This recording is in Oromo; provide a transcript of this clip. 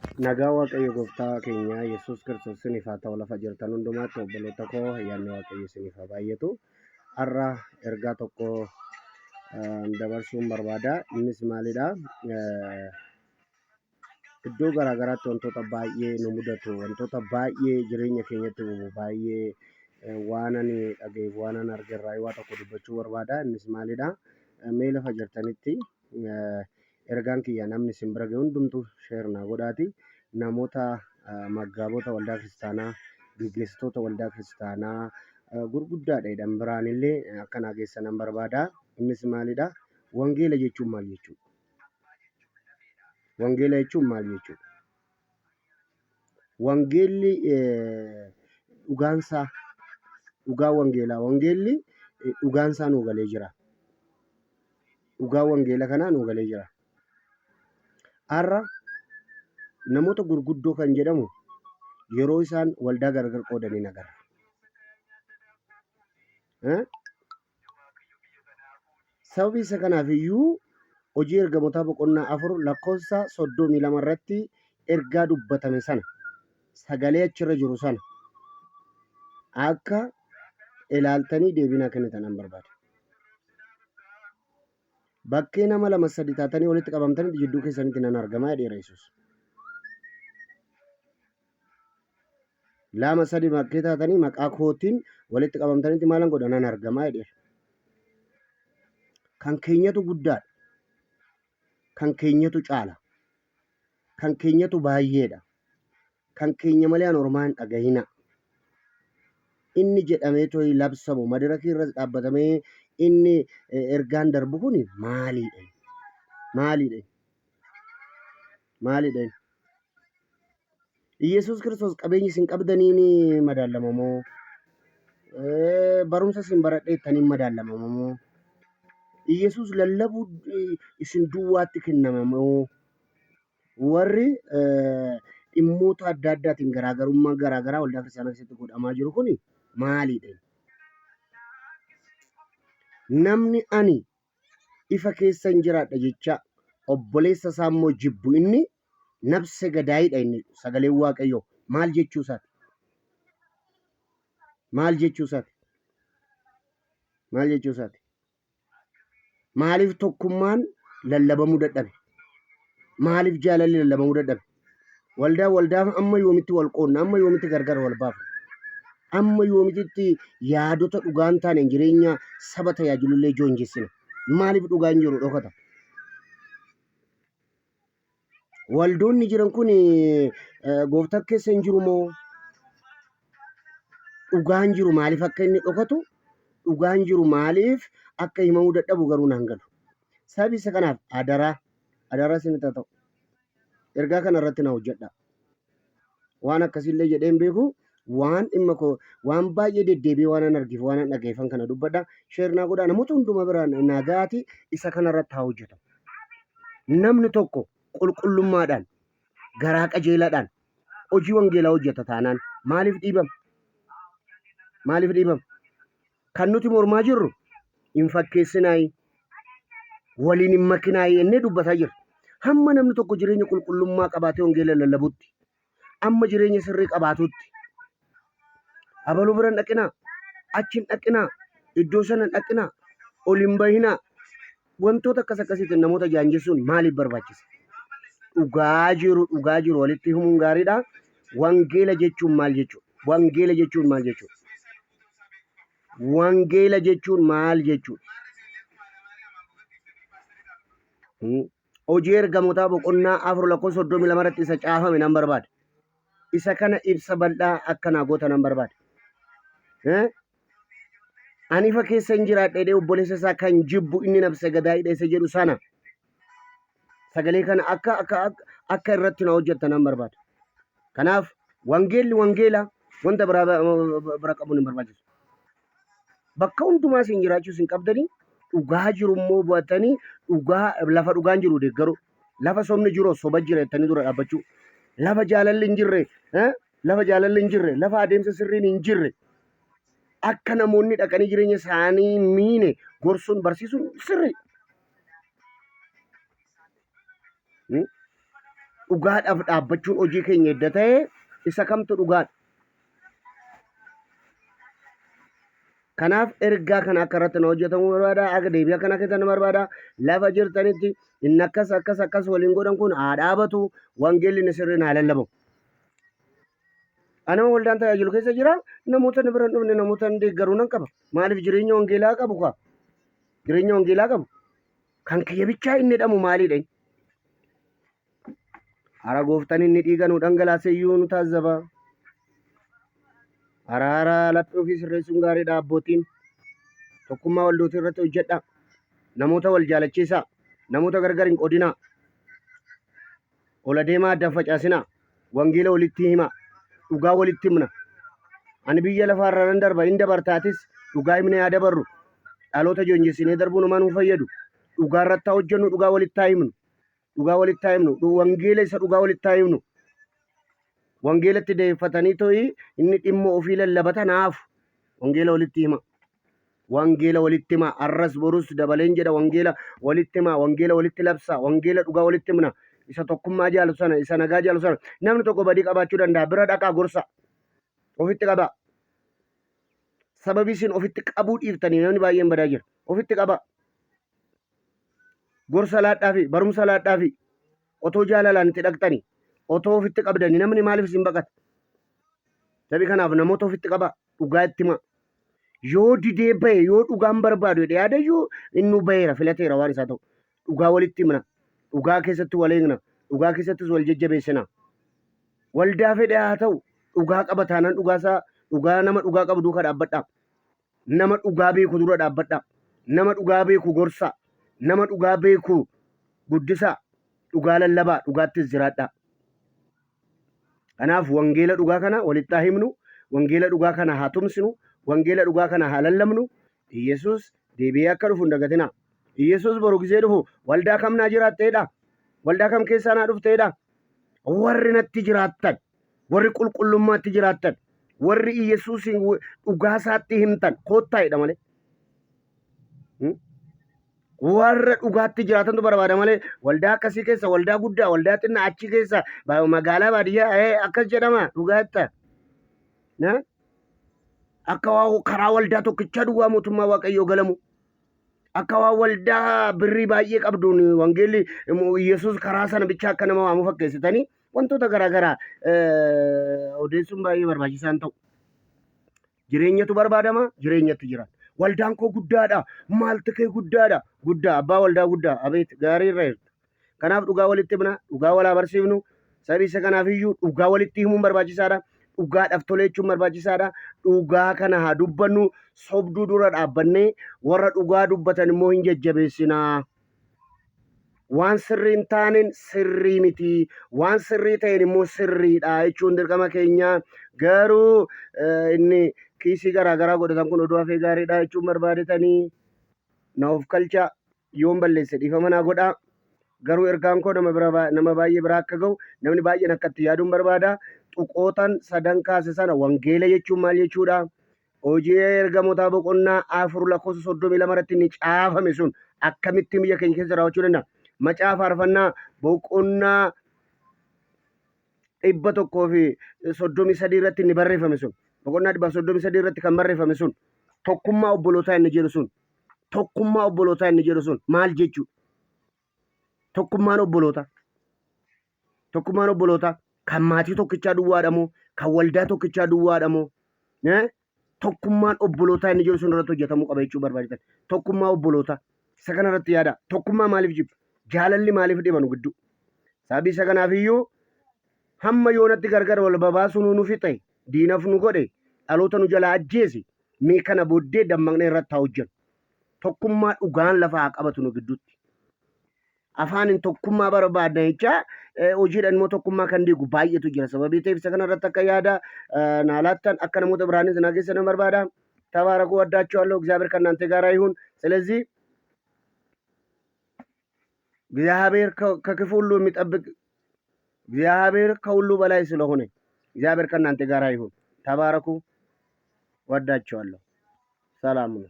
Nagaa Waaqayyo Gooftaa keenya Yesuus Kiristoos isiniif haa ta'u lafa jirtan hundumaatti obboloota koo ayyaanni Waaqayyo isiniif haa baay'atu. Har'a ergaa tokko dabarsuun barbaada. Innis maalidha? Iddoo garaagaraatti wantoota baay'ee nu mudatu, wantoota baay'ee jireenya keenyatti uumu baay'ee waan ani dhaga'eef waan ani argerraa waa tokko dubbachuu barbaada. Innis maalidha? Mee lafa jirtanitti ergaan kiyya namni isin bira ga'e hundumtuu sheer naa godhaati. Namoota maggaabota waldaa kiristaanaa, gaggeessitoota waldaa kiristaanaa gurguddaadha biraanillee akka naa geessanan barbaada. Innis maalidha? Wangeela jechuun maal jechuudha? Wangeela jechuun maal jechuudha? Wangeelli dhugaansaa, dhugaa wangeelaa. Wangeelli dhugaansaa nuu galee jira. Dhugaa wangeela kanaa nuu galee jira. Har'a namoota gurguddoo kan jedhamu yeroo isaan waldaa gargar qoodanii agarra. Sababii isa kanaaf iyyuu hojii ergamootaa boqonnaa 4 lakkoofsa 32 irratti ergaa dubbatame sana sagalee achirra jiru sana akka ilaaltanii deebinaa kennitan an barbaada. Bakkee nama 2-3 taatanii walitti qabamtanii jidduu keessanitti nan argamaa jedheera Yesuus. 2-3 bakkee taatanii maqaa kootiin walitti qabamtanitti maalan godhanan argamaa jedheera. Kan keenyatu guddaadha. Kan keenyatu caala. Kan keenyatu baay'eedha. Kan keenya malee an ormaa hin dhagahina. Inni jedhamee to'ii labsamu madirakii irratti dhaabbatamee inni ergaan darbu kun maalidha? Maalidha? Maalidha? Yesuus Kiristoos qabeenyi isin qabdaniin madaalamamoo? Barumsa isin baradheettaniin madaalamamoo? Yesuus lallabuu isin duwwaatti kennamamoo? Warri dhimmoota adda addaatiin garaagarummaa garaagaraa waldaa kiristaanaa keessatti godhamaa jiru kun maalidha? Namni ani ifa keessa hin jiraadha jecha obboleessa isaa immoo jibbu inni nabse gadaayidha inni sagaleen Waaqayyoo maal jechuu isaati? Maal jechuu isaati? Maal jechuu isaati? Maaliif tokkummaan lallabamuu dadhabe? Maaliif jaalalli lallabamuu dadhabe? Waldaa amma yoomitti wal qoonna? Amma yoomitti gargar wal baafna? Amma yoomitti yaadota dhugaan taane jireenya saba tajaajilullee joonjessina? Maaliif dhugaan jiru dhokata? Waldoonni jiran kun gooftaa keessa hin jiru moo? Dhugaan jiru maaliif akka inni dhokatu? Dhugaan jiru maaliif akka himamuu dadhabu garuu naan galu. Sababii isa kanaaf adaraa isinitti haa ta'u. Ergaa kana irratti na hojjedha. Waan akkasiillee jedheen beeku waan dhimma koo waan baay'ee deddeebi'ee waan an argiif waan an dhageeffan kana dubbadha. Sheer naa godhaa namoota hunduma biraan nagaati isa kana irratti haa hojjetamu. Namni tokko qulqullummaadhaan garaa qajeelaadhaan hojii wangeelaa hojjeta taanaan maaliif dhiibama? Maaliif dhiibama? Kan nuti mormaa jirru hin fakkeessinaayi, waliin hin makinaayi jennee dubbataa jirra. Hamma namni tokko jireenya qulqullummaa qabaatee wangeela lallabutti, amma jireenya sirrii qabaatutti, abaluu bira hin dhaqinaa, achi hin dhaqinaa, iddoo sana hin dhaqinaa, ol hin bahinaa, wantoota akkas akkasiitiin namoota jaanjessuun maaliif barbaachisa? Dhugaa jiru walitti himuun gaariidha. Wangeela jechuun maal jechuudha? Wangeela jechuun maal jechuudha? Wangeela jechuun maal jechuudha? Hojii ergamootaa boqonnaa 4 lakkoofsa 32 irratti isa caafame nan barbaada. Isa kana ibsa bal'aa akkanaa goota nan barbaada. Ani ifa keessa hin jiraadhee obboleessa isaa kan jibbu inni nabse gadaayidha isa jedhu sana sagalee kana akka irratti na hojjetta nan barbaada. Kanaaf wangeelli wangeela wanta bira qabuun hin barbaachisu. Bakka hundumaa isin jiraachuu isin qabdanii dhugaa jiru immoo bu'atanii lafa dhugaan jiru deeggaru lafa sobni jiru soba jira jettanii dura dhaabbachuu lafa jaalalli hin jirre lafa adeemsa sirriin hin jirre akka namoonni dhaqanii jireenya isaanii miine gorsuun barsiisuun sirrii. dhugaadhaaf dhaabbachuun hojii keenya edda ta'e isa kamtu dhugaadha. Kanaaf ergaa kana akka irratti na hojjetamu barbaada. Akka deebii akkana keessan barbaada. Lafa jirtanitti inni akkas waliin godhan kun haa dhaabatu. Wangeelli inni sirriin haa lallabamu. Anama waldaan tajaajilu keessa jira. Namoota ni bira hin dhufne namoota hin deeggaruu nan qaba. Maaliif jireenya wangeelaa qabu kaa? Jireenya wangeelaa qabu. Kan kiyya bichaa inni jedhamu maalidha? Hara gooftaan inni dhiiga nu dhangalaasee iyyuu nu taazzaba. Hara laphee ofii sirreessuun gaariidha abbootiin. Tokkummaa waldootii irratti hojjedha. Namoota wal jaalachiisaa. Namoota gargar hin qoodinaa. Ola deemaa addaan facaasinaa. Wangeela walitti himaa. Dhugaa walitti himna. Ani biyya lafaarra nan darba hin dabartaatis dhugaa himne haa dabarru. Dhaloota joonjessinee darbuun homaa nuuf fayyadu. Dhugaa irratti haa hojjennu, dhugaa walitti haa himnu. Dhugaa walitti haa himnu. Wangeela isa dhugaa walitti haa himnu. Wangeelatti deeffatanii to'ii inni dhimma ofii lallabatan haafu. Wangeela walitti hima. Wangeela walitti hima. Arras borus dabaleen jedha wangeela walitti hima. Wangeela walitti labsa. Wangeela dhugaa walitti himna. Isa tokkummaa jaalatu sana, isa nagaa jaalatu sana. Namni tokko badii qabaachuu danda'a. Bira dhaqaa gorsa. Ofitti qabaa. Sababii isin ofitti qabuu dhiiftanii namni baay'een badaa jira. Ofitti qabaa. Gorsa laadhaafi barumsa laadhaafi otoo jaalalaan itti dhaqxanii otoo ofitti qabdanii namni maaliif isin baqata? Sabii kanaaf namoota ofitti qabaa. Dhugaa itti himaa. Yoo didee bahe yoo dhugaan barbaadu jedhee yaadayyuu inni baheera filateera waan isaa ta'u. Dhugaa walitti himna. Dhugaa keessatti wal eegna. Dhugaa keessattis wal jajjabeessina. Waldaa fedhe haa ta'u dhugaa qaba taanaan dhugaasaa dhugaa nama dhugaa qabu duuka dhaabbadhaa. Nama dhugaa beeku dura dhaabbadhaa. Nama dhugaa beeku gorsaa. Nama dhugaa beeku guddisaa. Dhugaa lallabaa. Dhugaattis jiraadhaa. Kanaaf wangeela dhugaa kana walitti haa himnu. Wangeela dhugaa kana haa tumsinu. Wangeela dhugaa kana haa lallabnu. Iyesuus deebi'ee akka dhufu hin dagatinaa. Iyesuus boru gisee dhufu waldaa kam naa jiraatteedha? Waldaa kam keessaa naa dhufteedha? Warri natti jiraattan, warri qulqullummaatti jiraattan, warri Iyesuusin dhugaasaatti himtan koottaa'edha malee. Warra dhugaatti jiraatantu barbaada malee waldaa akkasii keessa waldaa guddaa waldaa xinnaa achi keessa magaalaa baadiyyaa akkas jedhama dhugaatti. Akka waa karaa waldaa tokkichaa duwwaa mootummaa Waaqayyoo galamu. Akka waa waldaa birrii baay'ee qabduun wangeelli Iyesuus karaa sana bichaa akka nama waamu fakkeessitanii wantoota garaagaraa odeessuun baay'ee barbaachisaan ta'u. Jireenyatu barbaadama, jireenyatti jira. Waldaan koo guddaadha, maalti kee guddaadha. Guddaa, abbaa waldaa guddaa, abeet gaarii irra jirtu. Kanaaf dhugaa walitti himna, dhugaa walaa barsiifnu. Sabii isa kanaaf iyyuu dhugaa walitti himuun barbaachisaadha. Dhugaadhaaf tolee jechuun barbaachisaadha. Dhugaa kana haa dubbannu sobduu dura dhaabbannee warra dhugaa dubbatan immoo hin jajjabeessinaa. Waan sirrii hin taaneen sirrii miti. Waan sirrii ta'een immoo sirriidha jechuun dirqama keenya. Garuu inni kiisii garaagaraa godhatan kun oduu hafee gaariidha jechuun barbaadetanii na of kalcha yoon balleesse dhiifama naa godhaa. Garuu ergaan koo nama baay'ee biraa akka ga'u namni baay'een akka itti yaaduun barbaada. Tuqootan sadan kaase sana wangeela jechuun maal jechuudha? Hojii ergamootaa boqonnaa 4:32 inni caafame sun akkamitti biyya keenya keessa raawwachuu danda'a? Macaa faarfannaa boqonnaa 133 irratti inni barreeffame sun boqonnaa 133 irratti kan barreeffame sun tokkummaa obbolootaa inni jedhu sun tokkummaa obbolootaa inni jedhu sun maal jechuudha? Tokkummaan obbolootaa kan maatii tokkichaa duwwaadha moo kan waldaa tokkichaa duwwaadha moo tokkummaan obbolootaa inni jedhu sun irratti hojjetamuu qaba jechuu barbaachisan. Tokkummaa obbolootaa isa kana irratti yaada. Tokkummaa maaliif jibba? Jaalalli maaliif dhibanu gidduu? Sababii isa kanaaf iyyuu hamma yoonatti gargar wal babaasuu nu fixe diinaf nu godhe dhaloota nu jalaa ajjeese mee kana booddee dammaqnee irratti haa hojjennu. Tokkummaa dhugaan lafa haa qabatu nu gidduutti. Afaanin tokkummaa barbaadna jecha hojiidhaan immoo tokkummaa kan diigu baay'eetu jira. Sababii ta'eef isa kana irratti akka yaada naalaattan akka namoota biraanis na geessan nan barbaada. ተባረኩ። ወዳችኋለሁ። እግዚአብሔር ከእናንተ ጋር ይሁን። ስለዚህ እግዚአብሔር ከክፉ ሁሉ የሚጠብቅ እግዚአብሔር ከሁሉ በላይ ስለሆነ እግዚአብሔር ከእናንተ ጋር ይሁን። ተባረኩ። ወዳችኋለሁ። ሰላም ነው።